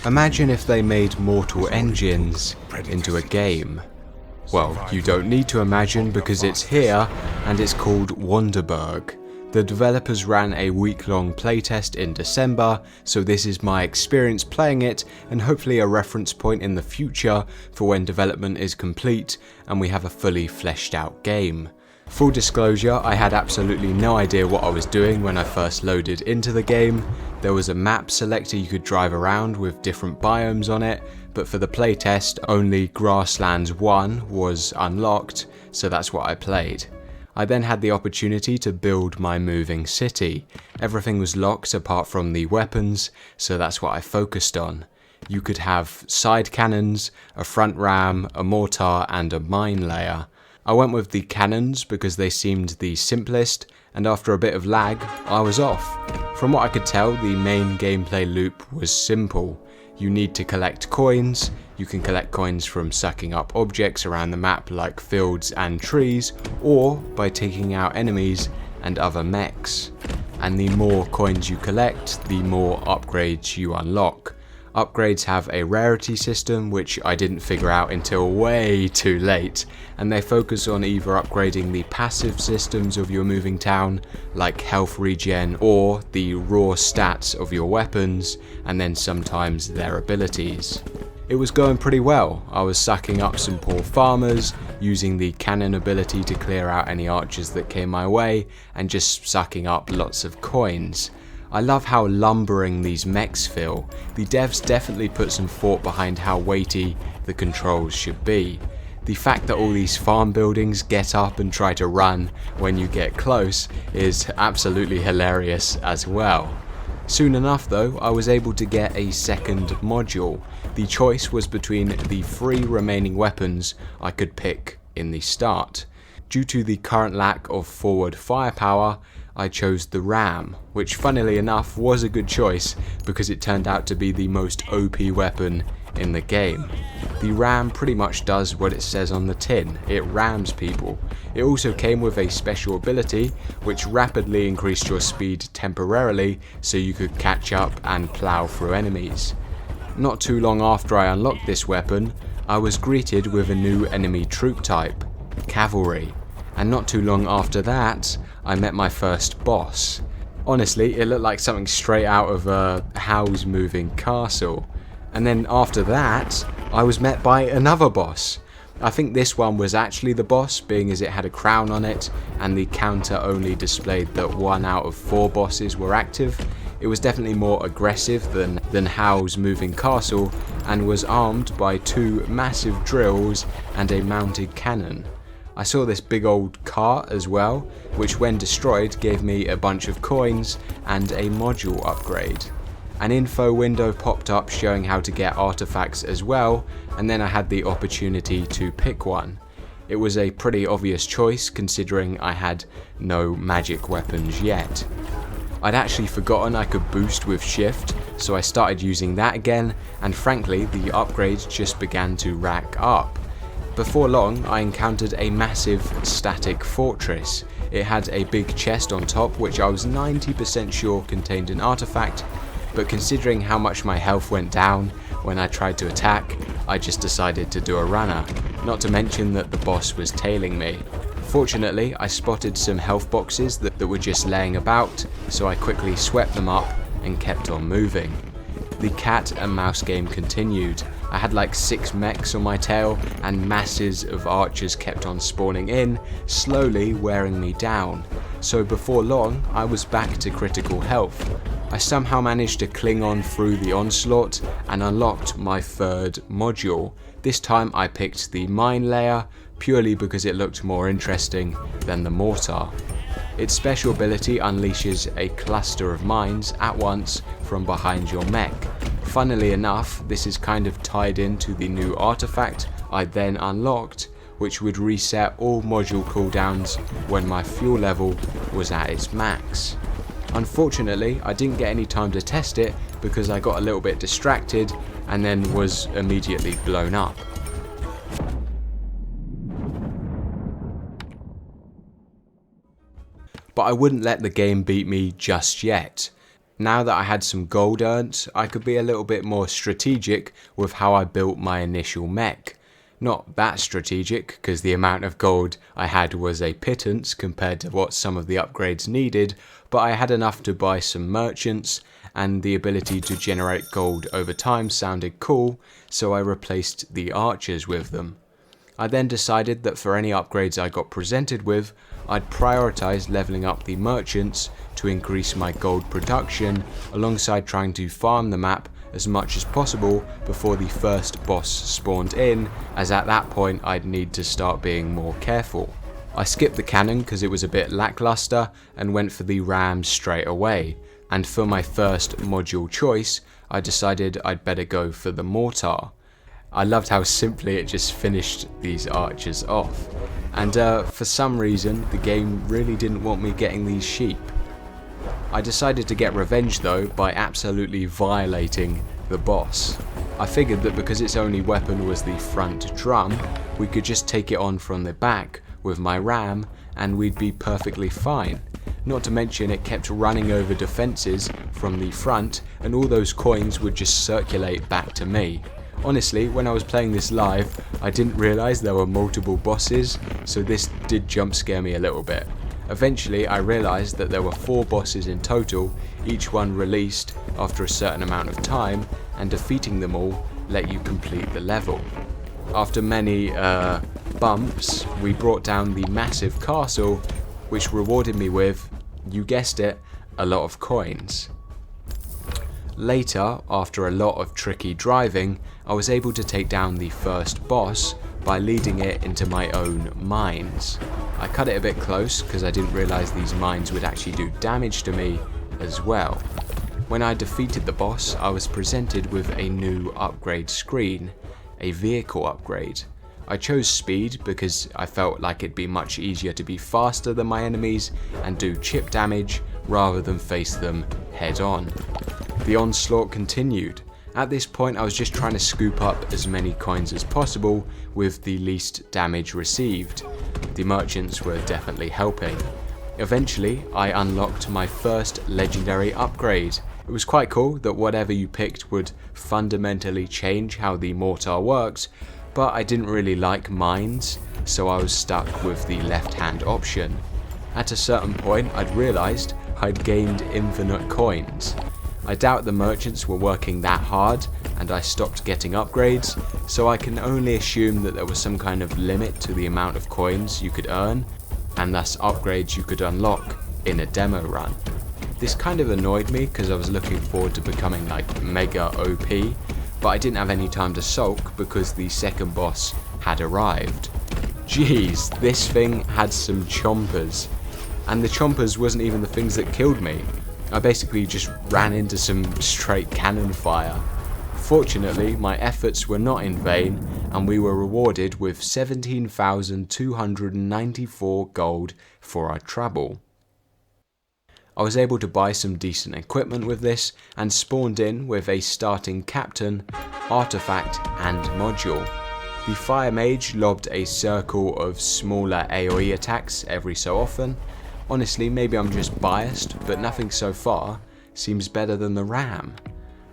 Imagine if they made mortal engines into a game. Well, you don't need to imagine because it's here, and it's called Wanderburg. The developers ran a week-long playtest in December, so this is my experience playing it and hopefully a reference point in the future for when development is complete and we have a fully fleshed out game. Full disclosure, I had absolutely no idea what I was doing when I first loaded into the game. There was a map selector you could drive around with different biomes on it, but for the playtest only Grasslands 1 was unlocked, so that's what I played. I then had the opportunity to build my moving city. Everything was locked apart from the weapons, so that's what I focused on. You could have side cannons, a front ram, a mortar and a mine layer. I went with the cannons because they seemed the simplest, and after a bit of lag, I was off. From what I could tell, the main gameplay loop was simple. You need to collect coins. You can collect coins from sucking up objects around the map like fields and trees, or by taking out enemies and other mechs. And the more coins you collect, the more upgrades you unlock. Upgrades have a rarity system, which I didn't figure out until way too late, and they focus on either upgrading the passive systems of your moving town, like health regen, or the raw stats of your weapons, and then sometimes their abilities. It was going pretty well. I was sucking up some poor farmers, using the cannon ability to clear out any archers that came my way, and just sucking up lots of coins. I love how lumbering these mechs feel. The devs definitely put some thought behind how weighty the controls should be. The fact that all these farm buildings get up and try to run when you get close is absolutely hilarious as well. Soon enough though, I was able to get a second module. The choice was between the 3 remaining weapons I could pick in the start. Due to the current lack of forward firepower, I chose the ram, which funnily enough was a good choice because it turned out to be the most OP weapon in the game. The ram pretty much does what it says on the tin, it rams people. It also came with a special ability which rapidly increased your speed temporarily so you could catch up and plow through enemies. Not too long after I unlocked this weapon, I was greeted with a new enemy troop type, cavalry. And not too long after that, I met my first boss. Honestly, it looked like something straight out of a Howl's Moving Castle. And then after that, I was met by another boss. I think this one was actually the boss, being as it had a crown on it, and the counter only displayed that 1 out of 4 bosses were active. It was definitely more aggressive than Howl's Moving Castle, and was armed by 2 massive drills and a mounted cannon. I saw this big old cart as well, which when destroyed gave me a bunch of coins and a module upgrade. An info window popped up showing how to get artifacts as well, and then I had the opportunity to pick one. It was a pretty obvious choice considering I had no magic weapons yet. I'd actually forgotten I could boost with shift, so I started using that again, and frankly the upgrades just began to rack up. Before long, I encountered a massive static fortress. It had a big chest on top which I was 90% sure contained an artifact, but considering how much my health went down when I tried to attack, I just decided to do a runner, not to mention that the boss was tailing me. Fortunately, I spotted some health boxes that were just laying about, so I quickly swept them up and kept on moving. The cat and mouse game continued. I had like 6 mechs on my tail and masses of archers kept on spawning in, slowly wearing me down. So before long, I was back to critical health. I somehow managed to cling on through the onslaught and unlocked my 3rd module. This time I picked the mine layer purely because it looked more interesting than the mortar. Its special ability unleashes a cluster of mines at once from behind your mech. Funnily enough, this is kind of tied into the new artifact I then unlocked, which would reset all module cooldowns when my fuel level was at its max. Unfortunately, I didn't get any time to test it because I got a little bit distracted and then was immediately blown up. But I wouldn't let the game beat me just yet. Now that I had some gold earned, I could be a little bit more strategic with how I built my initial mech. Not that strategic, because the amount of gold I had was a pittance compared to what some of the upgrades needed, but I had enough to buy some merchants, and the ability to generate gold over time sounded cool, so I replaced the archers with them. I then decided that for any upgrades I got presented with, I'd prioritise levelling up the merchants to increase my gold production, alongside trying to farm the map as much as possible before the first boss spawned in, as at that point I'd need to start being more careful. I skipped the cannon because it was a bit lackluster and went for the ram straight away, and for my first module choice I decided I'd better go for the mortar. I loved how simply it just finished these archers off, and for some reason the game really didn't want me getting these sheep. I decided to get revenge though by absolutely violating the boss. I figured that because its only weapon was the front drum, we could just take it on from the back with my ram and we'd be perfectly fine. Not to mention it kept running over defences from the front, and all those coins would just circulate back to me. Honestly, when I was playing this live, I didn't realise there were multiple bosses, so this did jump scare me a little bit. Eventually I realised that there were 4 bosses in total, each one released after a certain amount of time, and defeating them all let you complete the level. After many bumps, we brought down the massive castle, which rewarded me with, you guessed it, a lot of coins. Later, after a lot of tricky driving, I was able to take down the first boss by leading it into my own mines. I cut it a bit close because I didn't realise these mines would actually do damage to me as well. When I defeated the boss, I was presented with a new upgrade screen, a vehicle upgrade. I chose speed because I felt like it'd be much easier to be faster than my enemies and do chip damage rather than face them head on. The onslaught continued. At this point I was just trying to scoop up as many coins as possible with the least damage received. The merchants were definitely helping. Eventually I unlocked my first legendary upgrade. It was quite cool that whatever you picked would fundamentally change how the mortar works, but I didn't really like mines, so I was stuck with the left hand option. At a certain point I'd realised I'd gained infinite coins. I doubt the merchants were working that hard, and I stopped getting upgrades, so I can only assume that there was some kind of limit to the amount of coins you could earn, and thus upgrades you could unlock in a demo run. This kind of annoyed me because I was looking forward to becoming like mega OP, but I didn't have any time to sulk because the second boss had arrived. Jeez, this thing had some chompers, and the chompers wasn't even the things that killed me. I basically just ran into some straight cannon fire. Fortunately, my efforts were not in vain, and we were rewarded with 17,294 gold for our trouble. I was able to buy some decent equipment with this, and spawned in with a starting captain, artifact and module. The fire mage lobbed a circle of smaller AoE attacks every so often. Honestly, maybe I'm just biased, but nothing so far seems better than the ram.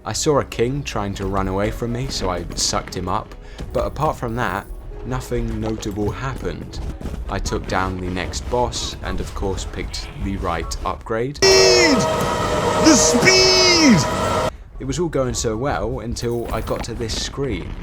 I saw a king trying to run away from me, so I sucked him up, but apart from that, nothing notable happened. I took down the next boss, and of course picked the right upgrade. Speed! The speed! It was all going so well until I got to this screen.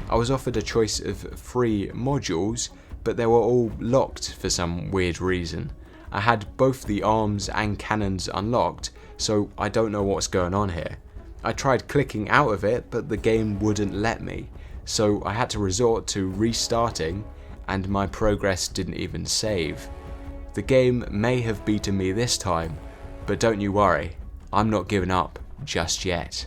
I was offered a choice of 3 modules, but they were all locked for some weird reason. I had both the arms and cannons unlocked, so I don't know what's going on here. I tried clicking out of it, but the game wouldn't let me, so I had to resort to restarting, and my progress didn't even save. The game may have beaten me this time, but don't you worry, I'm not giving up just yet.